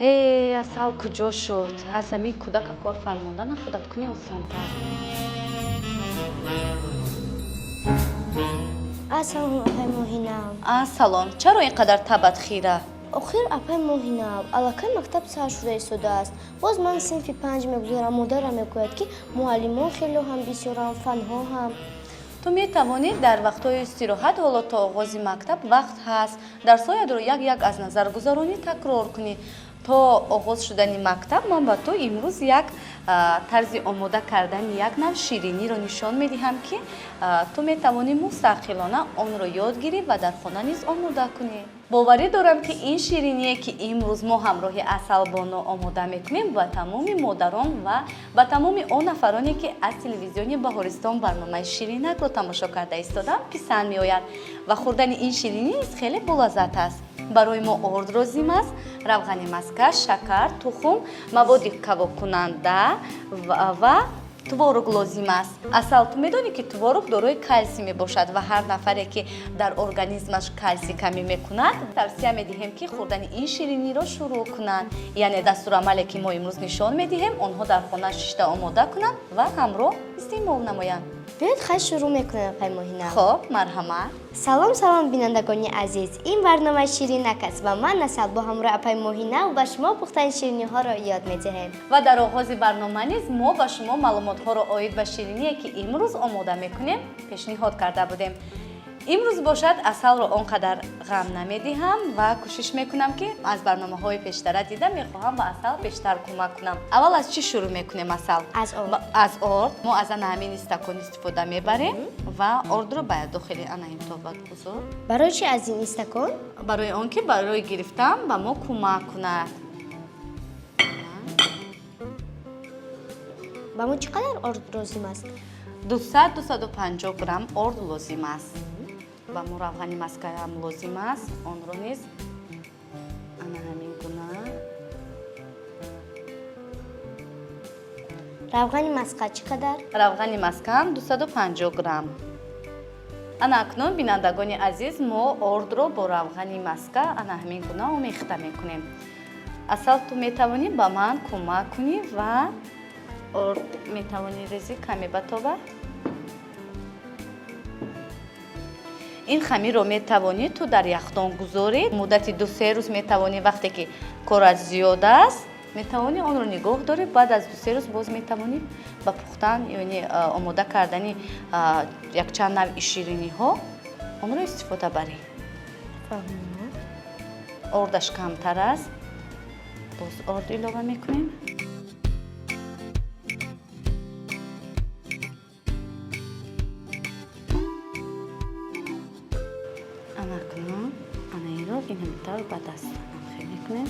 асал куҷо шуд? Аз ҳамин кӯдака кор фармондан худат куни осонтар. Ассалом апай Моҳинам. Салом, чаро ин қадар табат хира? Охир апай Моҳинам, аллакай мактаб сар шуда истодааст. Боз ман синфи 5 мегузорам, модарам мегӯяд ки муаллимон хело ҳам бисёрам, фанҳо ҳам. ту метавонӣ дар вақтҳои истироҳат ҳоло то оғози мактаб вақт ҳаст дарсҳоятро як аз назар гузаронӣ такрор кунӣ. То оғоз шудани мактаб ман ба ту имрӯз як тарзи омода кардани як нав шириниро нишон медиҳам ки ту метавонӣ мустақилона онро ёд гирӣ ва дар хона низ омода кунӣ. боварӣ дорам ки ин шириние ки имрӯз мо ҳамроҳи асалбоно омода мекунем ба тамоми модарон ва ба тамоми он нафароне ки аз телевизиони Баҳористон барномаи Ширинакро тамошо карда истодам писанд меояд ва хӯрдани ин ширинӣ низ хеле болаззат аст. барои мо орд лозим аст, равғани маска, шакар, тухм, маводи кабобкунанда ва творог лозим аст. Асал ту медонӣ ки творог дорои калсий мебошад ва ҳар нафаре ки дар организмаш калсий камӣ мекунад, тавсия медиҳем ки хӯрдани ин шириниро шурӯъ кунанд. Яъне дастурамале ки мо имрӯз нишон медиҳем, онҳо дар хона шишта омода кунанд ва ҳамроҳ истеъмол намоянд. биёед хай шурӯъ мекунем апай Моҳинам. хоб, марҳамат. Салом бинандагони азиз, ин барномаи Ширинак аст ва ман Асал бо ҳамроҳи апай Моҳинам ба шумо пухтани шириниҳоро ёд медиҳем. ва дар оғози барнома низ мо ба шумо маълумотҳоро оид ба шириние ки имрӯз омода мекунем пешниҳод карда будем. имрӯз бошад асалро он қадар ғам намедиҳам ва кӯшиш мекунам ки аз барномаҳои пештара дида мехоҳам ба асал бештар кӯмак кунам. аввал аз чӣ шурӯъ мекунем асал? аз орд. мо аз ана ҳамин истакон истифода мебарем ва ордро ба дохили ана ин тобак гузор. барои чӣ аз ин истакон? барои он ки барои гирифтан ба мо кӯмак кунад. ба мо чӣ қадар орд лозим аст? 200-250 грамм орд лозим аст. ба мо равғани маскаам лозим аст. онро низ ана ҳамин гуна. равғани маска чӣ қадар? равғани маскаам 250 грамм. ана акнун бинандагони азиз мо ордро бо равғани маска ана ҳамин гуна омехта мекунем. асал ту метавонӣ ба ман кӯмак кунӣ ва орд метавонӣ рези каме ба тоба. ин хамирро метавонӣ ту дар яхдон гузорӣ муддати 2-3 рӯз метавонӣ вақте ки корат зиёд аст метавонӣ онро нигоҳ дорӣ баъд аз 2-3 рӯз боз метавонӣ ба пухтан яъне омода кардани якчанд навъи шириниҳо онро истифода барӣ. ордаш камтар аст боз орд илова мекунем. инамитар ба даст намхел мекунем.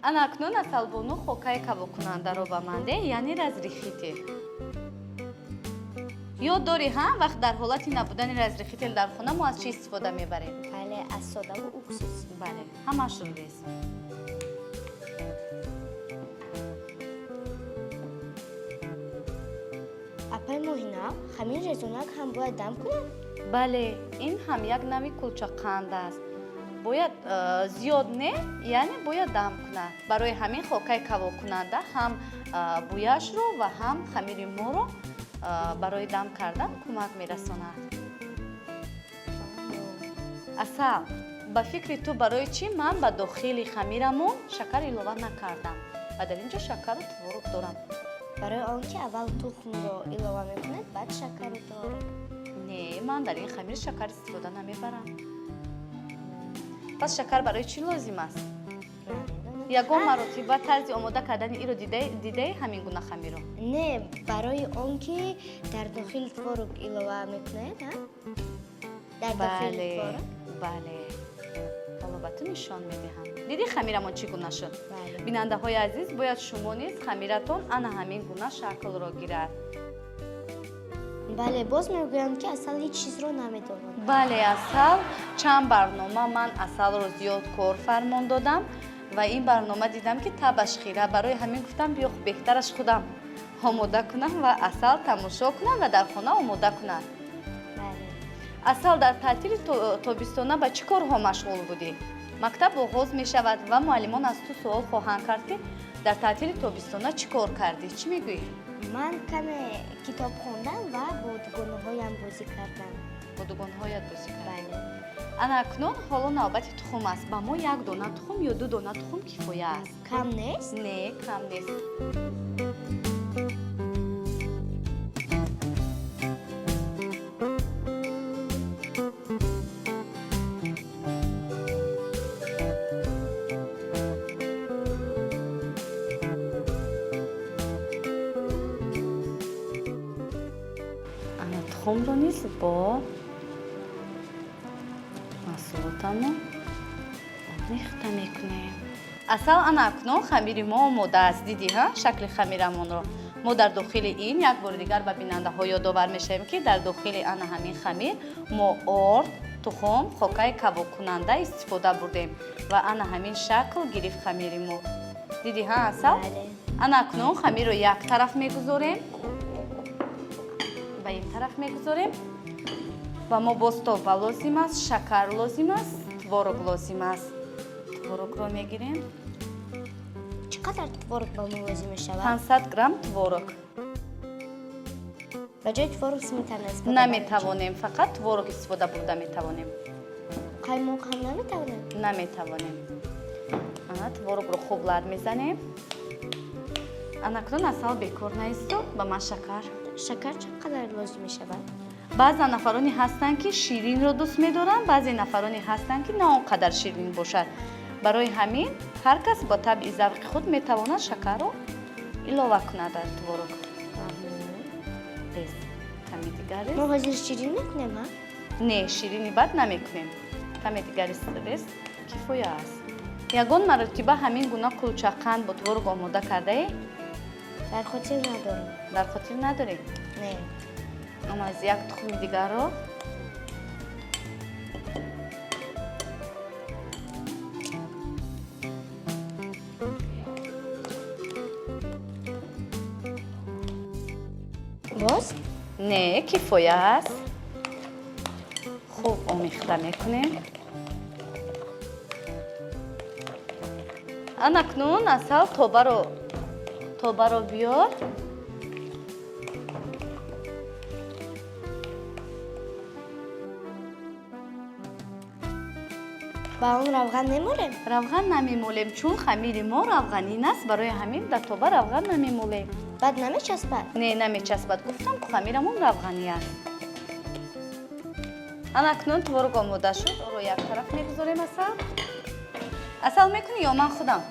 ана акнун асалбону хокаи кабобкунандаро ба ман деҳ, яъне разрихите. ёд дорӣ ҳа вақт дар ҳолати набудани разрихите дар хона мо аз чӣ истифода мебарем? бале, аз содаву уксус. бале, ҳамашро рез. апай Моҳинам, ҳамин резонак ҳам бояд дам кунад? бале, ин ҳам як нави кулчақанд аст. бояд зиёд не, яъне бояд дам кунад. барои ҳамин хокаи кабобкунанда ҳам бӯяшро ва ҳам хамири моро барои дам кардан кӯмак мерасонад. асал, ба фикри ту барои чӣ ман ба дохили хамирамон шакар илова накардам ва дар ин ҷо шакару творог дорам? барои он ки аввал тухмро илова мекунед, баъд шакару творог. не, ман дар ин хамир шакар истифода намебарам. пас шакар барои чӣ лозим аст? ягон маротиба тарзи омода кардани иро дидаи ҳамин гуна хамирро? не, барои он ки дар дохили творог илова мекунед, дар дохили творог. бале, ҳоло ба ту нишон медиҳам. диди хамирамон чӣ гуна шуд? бинандаҳои азиз, бояд шумо низ хамиратон ана ҳамин гуна шаклро гирад. бале, боз мегӯям ки асал ҳеҷ чизро намедонад. бале, асал чанд барнома ман асалро зиёд кор фармон додам ва ин барнома дидам ки табаш хира, барои ҳамин гуфтам биё беҳтараш худам омода кунанд ва асал тамошо кунанд ва дар хона омода кунанд. бале. асал дар таътили тобистона ба чӣ корҳо машғул будӣ? мактаб оғоз мешавад ва муаллимон аз ту суол хоҳанд кард ки дар таътили тобистона чӣ кор кардӣ? Чӣ мегӯӣ? Ман каме китоб хондам ва бо дугонаҳоям бозӣ кардам. бо дугонаҳоят бозӣ кардӣ? Бале. ана акнун ҳоло навбати тухм аст. ба мо як дона тухм ё ду дона тухм кифоя аст. Кам нест? не кам нест. ана тухмро низ бо маҳсулотамон омехта мекунем. асал ана акнун хамири мо омода аст. дидӣ ҳа шакли хамирамонро? мо дар дохили ин як бори дигар ба бинандаҳо ёдовар мешавем ки дар дохили ана ҳамин хамир мо орд, тухм, хокаи кабобкунанда истифода бурдем ва ана ҳамин шакл гирифт хамири мо. дидӣ ҳа асал? Бале. ана акнун хамирро як тараф мегузорем, ба ин тараф мегузорем ва мо боз тоба лозим аст, шакар лозим аст, творог лозим аст. творогро мегирем. Чӣ қадар творог ба мо лозим мешавад? 500 грамм творог. Ба ҷои творог сметана истифода наметавонем, фақат творог истифода бурда метавонем. қаймоқ ҳам наметавонем? наметавонем. ана творогро хуб лад мезанем. ана акнун асал бекор наистод, ба ман шакар. Шакар чӣ қадар лозим мешавад? баъзе нафароне ҳастанд ки ширинро дӯст медоранд, баъзе нафароне ҳастанд ки на он қадар ширин бошад. барои ҳамин ҳар кас бо табъи завқи худ метавонад шакарро илова кунад дар творог. каме дигар Мо ҳозир ширин мекунем, ҳа? не ширини бад намекунем. каме дигари рест кифоя аст. ягон маротиба ҳамин гуна қулчақанд бо творог омода кардаe? Дар хотир надорам. дар хотир надорӣ? Не. ама аз як тухми дигарро боз? не кифоя аст. хуб омехта мекунем. ана акнун асал тобаро биёр. ба он равған немолем? равған намемолем, чун хамири мо равғанин аст, барои ҳамин дар тоба равған намемолем. Бад намечаспад? не намечаспад. гуфтам ки хамирамон равғанӣ аст. ана акнун творог омода шуд. оро як тараф мегузорем асал. асал мекунӣ ё ман худам?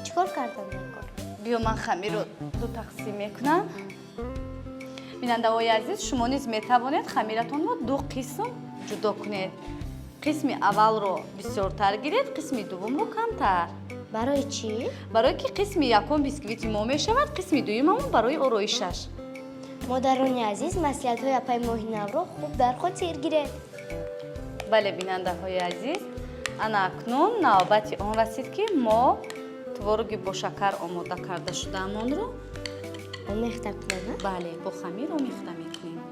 Чӣ кор кардам мекор? биё ман хамирро ду тақсим мекунам. бинандаҳои азиз, шумо низ метавонед хамиратонро ду қисм ҷудо кунед. қисми аввалро бисёртар гиред, қисми дуввумро камтар. Барои чӣ? барое ки қисми якум бисквити мо мешавад, қисми дуюмамон барои ороишаш. Модарони азиз, маслиҳатҳои апай моҳи навро хуб дар хотир гиред. бале бинандаҳои азиз, ана акнун навбати он расид ки мо твороги бо шакар омода карда шудаамонро Омехта кунем, ҳа? бале бо хамир омехта мекунем.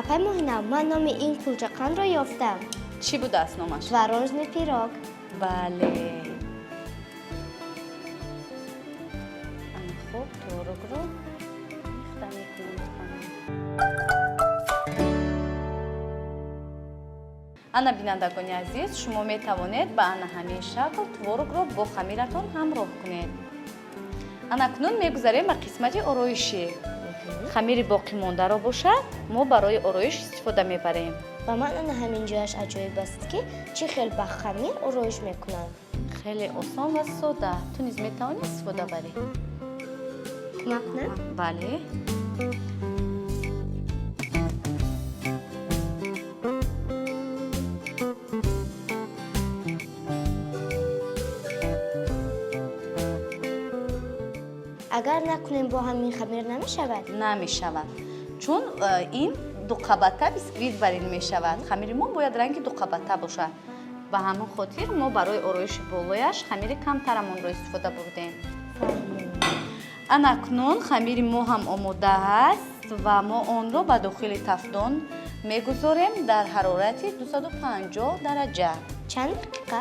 Апай моҳи нав, ман номи ин қулчақандро ёфтам. чӣ будааст номаш? Творожный пирог. бале. ана хуб творогро омехта мекунем бо хамир. ана бинандагони азиз, шумо метавонед ба ана ҳамин шакл творогро бо хамиратон ҳамроҳ кунед. ана акнун мегузарем ба қисмати ороишӣ. хамири боқимондаро бошад, мо барои ороиш истифода мебарем. Ба ман ана ҳамин ҷояш аҷоиб аст ки чӣ хел ба хамир ороиш мекунанд. хеле осон ва сода. ту низ метавонӣ истифода барӣ. Кӯмак кунам? бале. Агар накунем бо ҳамин хамир намешавад? намешавад, чун ин дуқабата бисквит бар ин мешавад. хамири мо бояд ранги дуқабата бошад. ба ҳамон хотир мо барои ороиши болояш хамири камтарамонро истифода бурдем. Анакнун хамири мо ҳам омода аст ва мо онро ба дохили тафдон мегузорем дар ҳарорати 250 дараҷа. чанд дақиқа?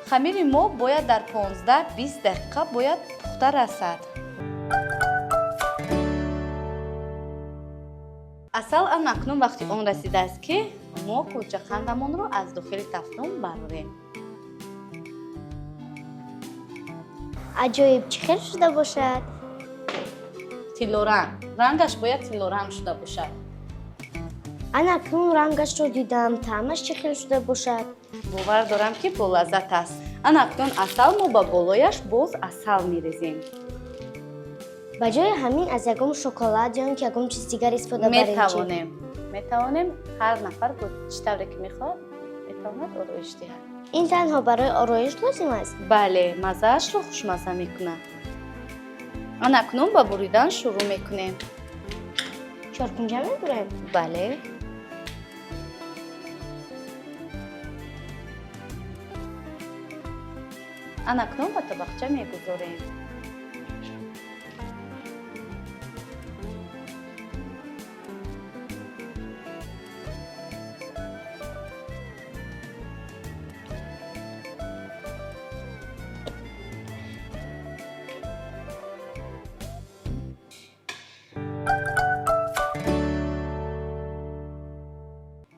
Хамири мо бояд дар 15-20 дақиқа бояд пухта расад. асал анакнун вақти он расидааст ки мо кулчақандамонро аз дохили тафдон барорем. аҷоиб, чӣ хел шуда бошад? Тиллоранг. Рангаш бояд тиллоранг шуда бошад. анакнун рангашро дидам, таъмаш чӣ хел шуда бошад? бовар дорам ки болаззат аст. Анакнун асал мо ба болояш боз асал мерезем. ба ҷои ҳамин аз ягон шоколад ё ин ки ягон чиз дигар истифода барем? метавонем ҳар нафар чӣ тавре ки мехоҳад метавонад ороиш диҳад. ин танҳо барои ороиш лозим аст? бале, маззаашро хушмазза мекунад. анакнун ба буридан шурӯъ мекунем. чоркунҷа мебурем? бале. анакнун ба табақча мегузорем.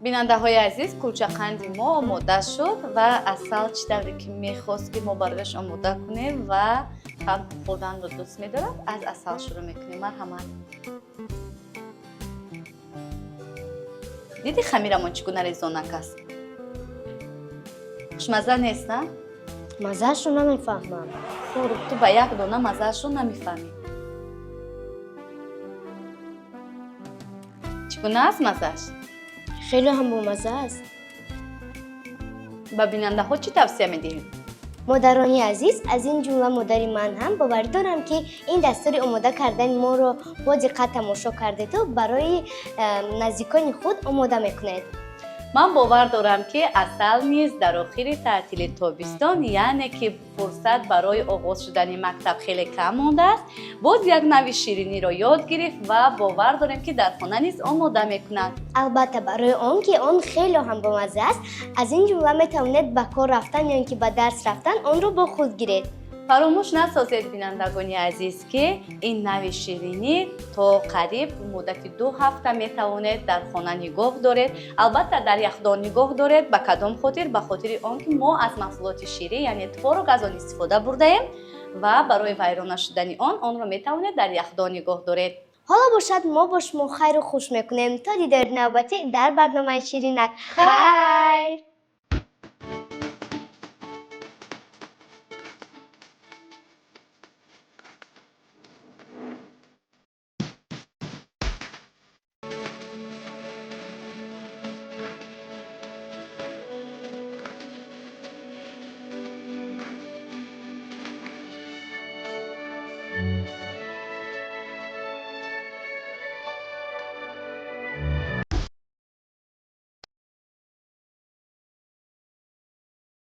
бинандаҳои азиз, кулчақанди мо омода шуд ва асал чӣ тавре ки мехост ки мо барояш омода кунем ва қанд хӯрданро дӯст медорад, аз асал шурӯъ мекунем. марҳамат. диди хамирамон чӣ гуна резонак аст? хушмазза нест, на? маззаашро намефаҳмам. хуб, ту ба як дона маззаашро намефаҳмӣ. чӣ гуна аст маззааш? хеле ҳам бомазза аст. ба бинандаҳо чӣ тавсия медиҳед? модарони азиз, аз ин ҷумла модари ман ҳам боварӣ дорам ки ин дастури омода кардани моро бо диққат тамошо кардеду барои наздикони худ омода мекунед. ман бовар дорам ки асал низ дар охири таътили тобистон, яъне ки фурсат барои оғоз шудани мактаб хеле кам мондааст, боз як нави шириниро ёд гирифт ва бовар дорем ки дар хона низ омода мекунад. албатта барои он ки он хеле ҳам бомазза аст, аз ин ҷумла метавонед ба кор рафтан ё ин ки ба дарс рафтан онро бо худ гиред. фаромӯш насозед бинандагони азиз ки ин нави ширинӣ то қариб муддати 2 ҳафта метавонед дар хона нигоҳ доред. албатта дар яхдон нигоҳ доред. ба кадом хотир? ба хотири он ки мо аз маҳсулоти ширин яъне творог аз он истифода бурдаем ва барои вайрон нашудани онро метавонед дар яхдон нигоҳ доред. ҳоло бошад мо бо шумо хайру хуш мекунем. То дидори навбатӣ дар барномаи Ширинак. хайр.